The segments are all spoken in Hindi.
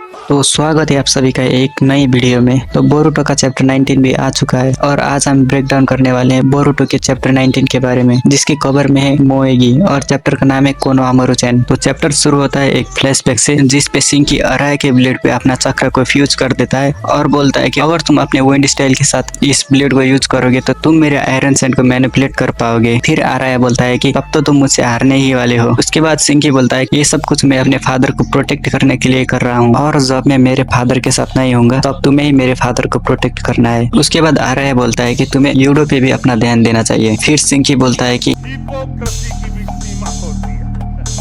तो स्वागत है आप सभी का एक नई वीडियो में। तो बोरुटो का चैप्टर 19 भी आ चुका है और आज हम ब्रेक डाउन करने वाले हैं बोरुटो के चैप्टर 19 के बारे में, जिसकी कवर में है मोएगी और चैप्टर का नाम है कोनोहामारू-चैन। तो चैप्टर शुरू होता है एक फ्लैशबैक से, जिस पे शिंकी अराया के ब्लेड पे अपना चक्र को फ्यूज कर देता है और बोलता है कि अगर तुम अपने विंड स्टाइल के साथ इस ब्लेड को यूज करोगे तो तुम मेरे आयरन सैंड को मैनिपुलेट कर पाओगे। फिर अराया बोलता है कि अब तो तुम मुझसे हारने ही वाले हो। उसके बाद शिंकी बोलता है कि ये सब कुछ मैं अपने फादर को प्रोटेक्ट करने के लिए कर रहा हूँ और जब मैं मेरे फादर के साथ नहीं होऊंगा तब तुम्हें ही मेरे फादर को प्रोटेक्ट करना है। उसके बाद अराया बोलता है कि तुम्हें यूडो पे भी अपना ध्यान देना चाहिए। फिर शिंकी बोलता है कि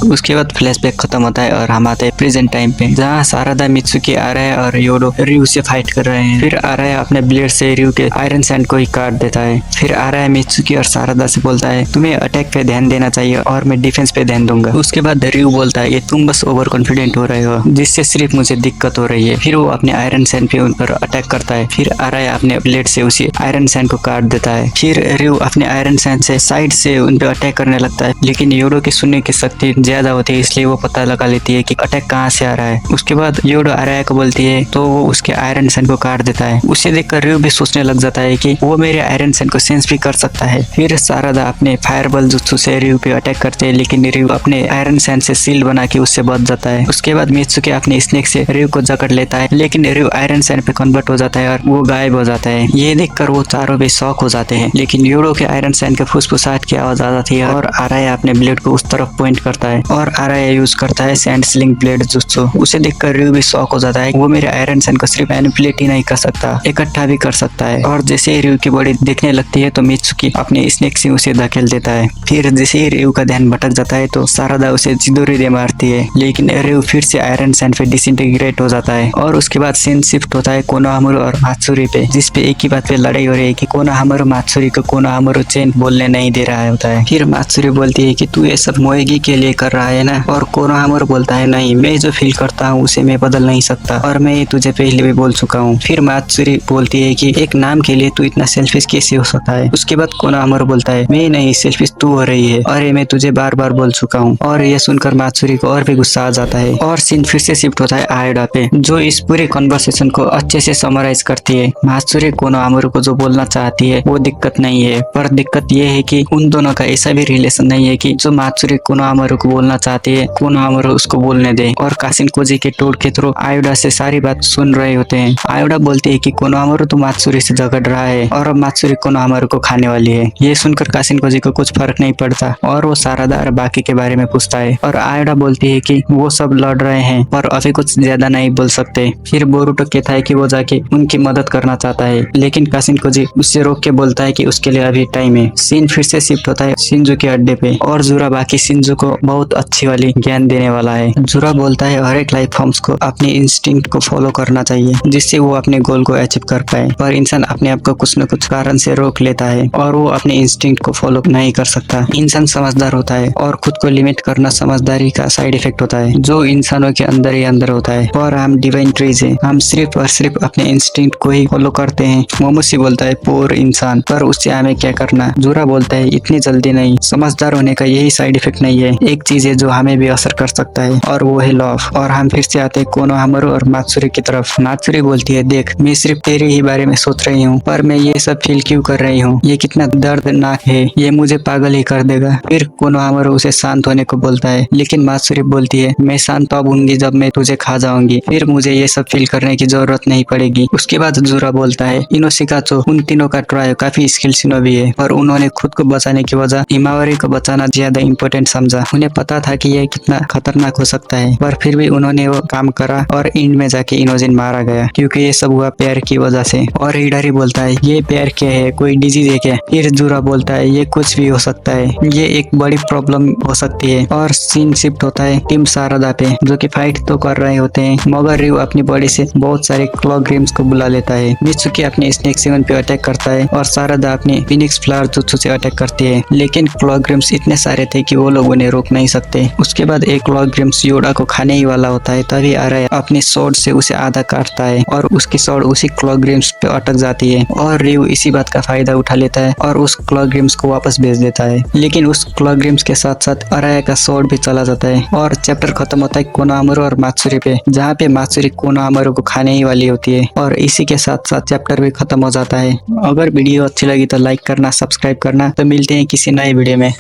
उसके बाद फ्लैशबैक खत्म होता है और हम आते हैं प्रेजेंट टाइम पे, जहाँ सारादा, मित्सुकी, अराया और योडो रयू से फाइट कर रहे हैं। फिर अराया अपने ब्लेड से रयू के आयरन सैंड को ही काट देता है। फिर अराया मित्सुकी और सारादा से बोलता है तुम्हें अटैक पे ध्यान देना चाहिए और मैं डिफेंस पे ध्यान दूंगा। उसके बाद रयू बोलता है कि तुम बस ओवर कॉन्फिडेंट हो रहे हो, जिससे सिर्फ मुझे दिक्कत हो रही है। फिर वो अपने आयरन सैंड पे उन पर अटैक करता है। फिर अराया अपने ब्लेड से उसी आयरन सैंड को काट देता है। फिर रयू अपने आयरन सैंड से साइड से उन पे अटैक करने लगता है, लेकिन योडो की सुनने की शक्ति ज्यादा होती है, इसलिए वो पता लगा लेती है कि अटैक कहाँ से आ रहा है। उसके बाद योडो अराया को बोलती है तो वो उसके आयरन सैंड को काट देता है। उसे देखकर रयू भी सोचने लग जाता है कि वो मेरे आयरन सैंड को सेंस भी कर सकता है। फिर सारादा अपने फायरबॉल जुत्सु से रयू पे अटैक करते हैं, लेकिन रयू अपने आयरन सैंड से सील्ड बना के उससे बच जाता है। उसके बाद मित्सुकी अपने स्नेक से रयू को जकड़ लेता है, लेकिन रयू आयरन सैंड पे कन्वर्ट हो जाता है और वो गायब हो जाता है। ये देखकर वो चारों भी शॉक हो जाते हैं, लेकिन योडो के आयरन सैंड के फुसफुसाहट की आवाज आ जाती है और अराया अपने ब्लेड को उस तरफ पॉइंट करता है और अराया यूज करता है सैंड स्लिंग ब्लेड जुत्सु। उसे देखकर रयू भी शॉक हो जाता है। वो मेरे आयरन सैंड को सिर्फ मैनिपुलेट ही नहीं कर सकता, इकट्ठा भी कर सकता है। और जैसे ही रयू की बॉडी दिखने लगती है तो मित्सुकी अपने स्नेक से उसे धकेल देता है। फिर जैसे ही रयू का ध्यान भटक जाता है तो सारादा उसे चिदोरी दे मारती है, लेकिन रयू फिर से आयरन सैंड पे डिसइंटीग्रेट हो जाता है। और उसके बाद सीन शिफ्ट होता है कोनोहामारू और मात्सुरी पे, जिसपे एक ही बात पे लड़ाई हो रही है कि कोनोहामारू मात्सुरी को कोनोहामारू-चैन बोलने नहीं दे रहा होता है। फिर मात्सुरी बोलती है कि तू ये सब मोएगी के लिए कर रहा है ना, और कोनोहामारू बोलता है नहीं, मैं जो फील करता हूँ उसे मैं बदल नहीं सकता और मैं तुझे पहले भी बोल चुका हूँ। फिर मात्सुरी बोलती है कि एक नाम के लिए तू इतना सेल्फिश कैसे हो सकता है। उसके बाद कोनोहामारू बोलता है मैं नहीं, सेल्फिश तू हो रही है, अरे मैं तुझे बार बार बोल चुका हूँ। और यह सुनकर मात्सुरी को और भी गुस्सा आ जाता है और सीन फिर से शिफ्ट होता है आयोडा पे, जो इस पूरे कन्वर्सेशन को अच्छे से समराइज करती है। मात्सुरी कोनोहामारू को जो बोलना चाहती है वो दिक्कत नहीं है, पर दिक्कत ये है कि उन दोनों का ऐसा भी रिलेशन नहीं है कि जो मात्सुरी कोनोहामारू को बोलना चाहती है कोनोहामारू उसको बोलने दे। और कासिन कोजी के टोल के थ्रू आयोडा से सारी बात सुन रहे होते हैं। आयोडा बोलती है कि कोनोहामारू तो मात्सुरी से झगड़ रहा है और अब मात्सुरी कोनोहामारू को खाने वाली है। ये सुनकर कासिन कोजी को कुछ फर्क नहीं पड़ता और वो सारादा और बाकी के बारे में पूछता है और आयोडा बोलती है कि वो सब लड़ रहे हैं पर अभी कुछ ज्यादा नहीं बोल सकते। फिर बोरुटो कहता है कि वो जाके उनकी मदद करना चाहता है, लेकिन कासिन कोजी उससे रोक के बोलता है कि उसके लिए अभी टाइम है। सीन फिर से शिफ्ट होता है शिंजू के अड्डे पे और जुरा बाकी शिंजू को बहुत अच्छी वाली ज्ञान देने वाला है। जुरा बोलता है हर एक लाइफ फॉर्म्स को अपनी इंस्टिंक्ट को फॉलो करना चाहिए, जिससे वो अपने गोल को अचीव कर पाए, पर इंसान अपने आप को कुछ न कुछ कारण से रोक लेता है और वो अपने इंस्टिंक्ट को फॉलो नहीं कर सकता। इंसान समझदार होता है और खुद को लिमिट करना समझदारी का साइड इफेक्ट होता है, जो इंसानों के अंदर ही अंदर होता है। और हम डिवाइन ट्रीज है, हम सिर्फ और सिर्फ अपने इंस्टिंक्ट को ही फॉलो करते हैं। मोमोसी बोलता है पोर इंसान, पर उससे हमें क्या करना। जुरा बोलता है इतनी जल्दी नहीं, समझदार होने का यही साइड इफेक्ट नहीं है, एक चीज है जो हमें भी असर कर सकता है और वो है लव। और हम फिर से आते हैं कोनोहामारू और मात्सुरी की तरफ। मात्सुरी बोलती है देख, मैं सिर्फ तेरे ही बारे में सोच रही हूँ, पर मैं ये सब फील क्यों कर रही हूँ, ये कितना दर्दनाक है, ये मुझे पागल ही कर देगा। फिर कोनोहामारू उसे शांत होने को बोलता है, लेकिन मात्सुरी बोलती है मैं शांत तब होंगी जब मैं तुझे खा जाऊंगी, फिर मुझे ये सब फील करने की जरूरत नहीं पड़ेगी। उसके बाद जुरा बोलता है इनोशिकाचो उन तीनों का ट्राई काफी स्किल शिनोबी है, पर उन्होंने खुद को बचाने की वजह हिमावरी को बचाना ज्यादा इम्पोर्टेंट समझा। उन्हें पता था कि यह कितना खतरनाक हो सकता है, पर फिर भी उन्होंने वो काम करा और एंड में जाके इनोजिन मारा गया, क्योंकि ये सब हुआ प्यार की वजह से। और हिडारी बोलता है ये प्यार क्या है, कोई डिजीज है क्या। फिर जुरा बोलता है ये कुछ भी हो सकता है, ये एक बड़ी प्रॉब्लम हो सकती है। और सीन शिफ्ट होता है टीम सारादा पे, जो कि फाइट तो कर रहे होते हैं, मगर रयू अपनी बॉडी से बहुत सारे क्लॉग्रिम्स को बुला लेता है। मित्सुकी अपने स्नेक सेवन पे अटैक करता है और सारादा अपने फिनिक्स फ्लावर जुत्सु से अटैक करती है, लेकिन क्लॉग्रिम्स इतने सारे थे कि वो लोग उन्हें रोक नहीं सकते। उसके बाद एक क्लॉग्रिम्स योडा को खाने ही वाला होता है, तभी अराया अपनी स्वॉर्ड से उसे आधा काटता है और उसकी स्वॉर्ड उसी क्लॉग्रिम्स पे अटक जाती है और रियो इसी बात का फायदा उठा लेता है और उस क्लॉग्रिम्स को वापस भेज देता है। लेकिन उस क्लॉग्रिम्स के साथ साथ अराया का स्वॉर्ड भी चला जाता है और चैप्टर खत्म होता है कोनोहामारू और मात्सुरी पे, जहाँ पे मात्सुरी कोनोहामारू को खाने ही वाली होती है और इसी के साथ साथ चैप्टर भी खत्म हो जाता है। अगर वीडियो अच्छी लगी तो लाइक करना, सब्सक्राइब करना। तो मिलते हैं किसी नए वीडियो में।